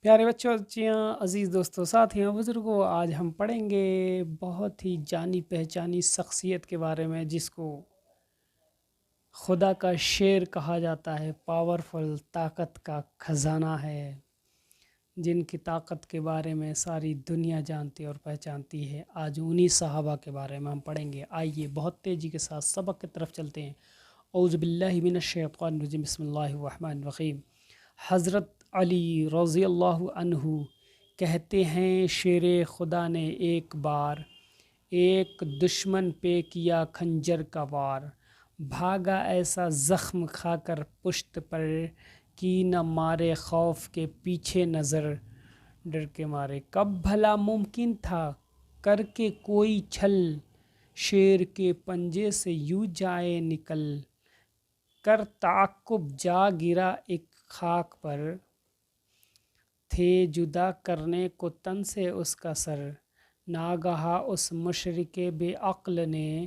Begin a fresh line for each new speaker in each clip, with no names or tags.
پیارے بچوں، بچیاں، عزیز دوستوں، ساتھیوں، بزرگوں، آج ہم پڑھیں گے بہت ہی جانی پہچانی شخصیت کے بارے میں، جس کو خدا کا شیر کہا جاتا ہے، پاورفل، طاقت کا خزانہ ہے، جن کی طاقت کے بارے میں ساری دنیا جانتی اور پہچانتی ہے۔ آج انہی صحابہ کے بارے میں ہم پڑھیں گے۔ آئیے بہت تیزی کے ساتھ سبق کی طرف چلتے ہیں۔ اعوذ باللہ من الشیطان الرجیم، بسم اللہ الرحمن الرحیم۔ حضرت علی رضی اللہ عنہ کہتے ہیں، شیر خدا نے ایک بار ایک دشمن پہ کیا خنجر کا وار، بھاگا ایسا زخم کھا کر پشت پر، کی نہ مارے خوف کے پیچھے نظر، ڈر کے مارے۔ کب بھلا ممکن تھا کر کے کوئی چھل، شیر کے پنجے سے یوں جائے نکل، کر تعاقب جا گرا ایک خاک پر، تھے جدا کرنے کو تن سے اس کا سر۔ ناگہاں اس مشرک بے عقل نے،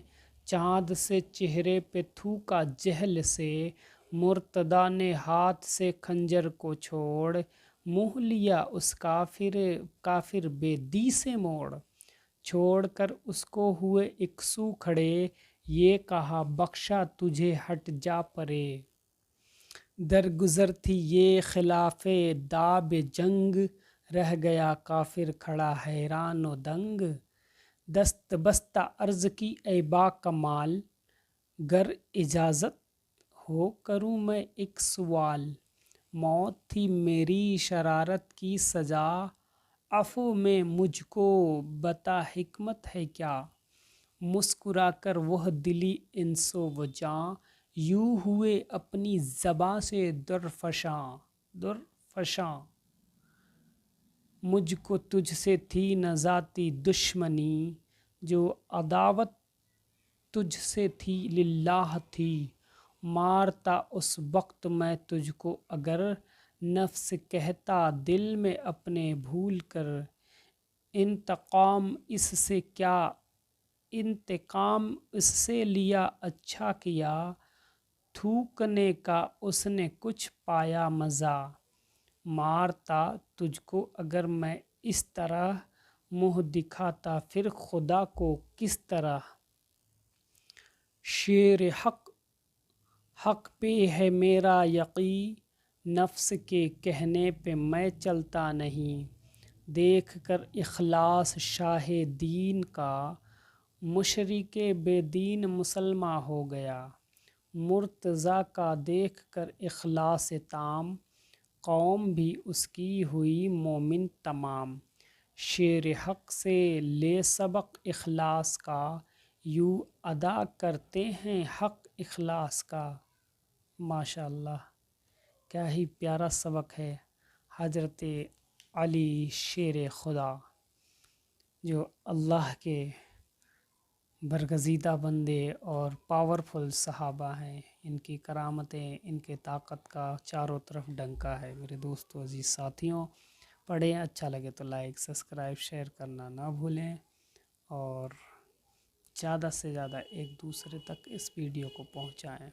چاند سے چہرے پہ تھوکا جہل سے، مرتدی نے ہاتھ سے خنجر کو چھوڑ، منہ لیا اس کافر بے دی سے موڑ۔ چھوڑ کر اس کو ہوئے ایک سو کھڑے، یہ کہا بخشا تجھے ہٹ جا پرے۔ درگزر تھی یہ خلاف داب جنگ، رہ گیا کافر کھڑا حیران و دنگ۔ دست بستہ عرض کی اے با کمال، گر اجازت ہو کروں میں ایک سوال۔ موت تھی میری شرارت کی سزا، عفو میں مجھ کو بتا حکمت ہے کیا۔ مسکرا کر وہ دلی انس و جاں، یوں ہوئے اپنی زباں سے درفشاں۔ مجھ کو تجھ سے تھی نہ ذاتی دشمنی، جو عداوت تجھ سے تھی للہ تھی۔ مارتا اس وقت میں تجھ کو اگر، نفس کہتا دل میں اپنے بھول کر۔ انتقام اس سے لیا اچھا کیا، تھوکنے کا اس نے کچھ پایا مزہ۔ مارتا تجھ کو اگر میں اس طرح، منہ دکھاتا پھر خدا کو کس طرح۔ شیر حق پہ ہے میرا یقین، نفس کے کہنے پہ میں چلتا نہیں۔ دیکھ کر اخلاص شاہ دین کا، مشرک بے دین مسلماں ہو گیا۔ مرتضیٰ کا دیکھ کر اخلاص تام، قوم بھی اس کی ہوئی مومن تمام۔ شیر حق سے لے سبق اخلاص کا، یوں ادا کرتے ہیں حق اخلاص کا۔ ماشاءاللہ، کیا ہی پیارا سبق ہے۔ حضرت علی شیر خدا، جو اللہ کے برگزیدہ بندے اور پاورفل صحابہ ہیں، ان کی کرامتیں، ان کے طاقت کا چاروں طرف ڈنکا ہے۔ میرے دوستو، عزیز ساتھیوں، پڑھیں، اچھا لگے تو لائک، سبسکرائب، شیئر کرنا نہ بھولیں، اور زیادہ سے زیادہ ایک دوسرے تک اس ویڈیو کو پہنچائیں۔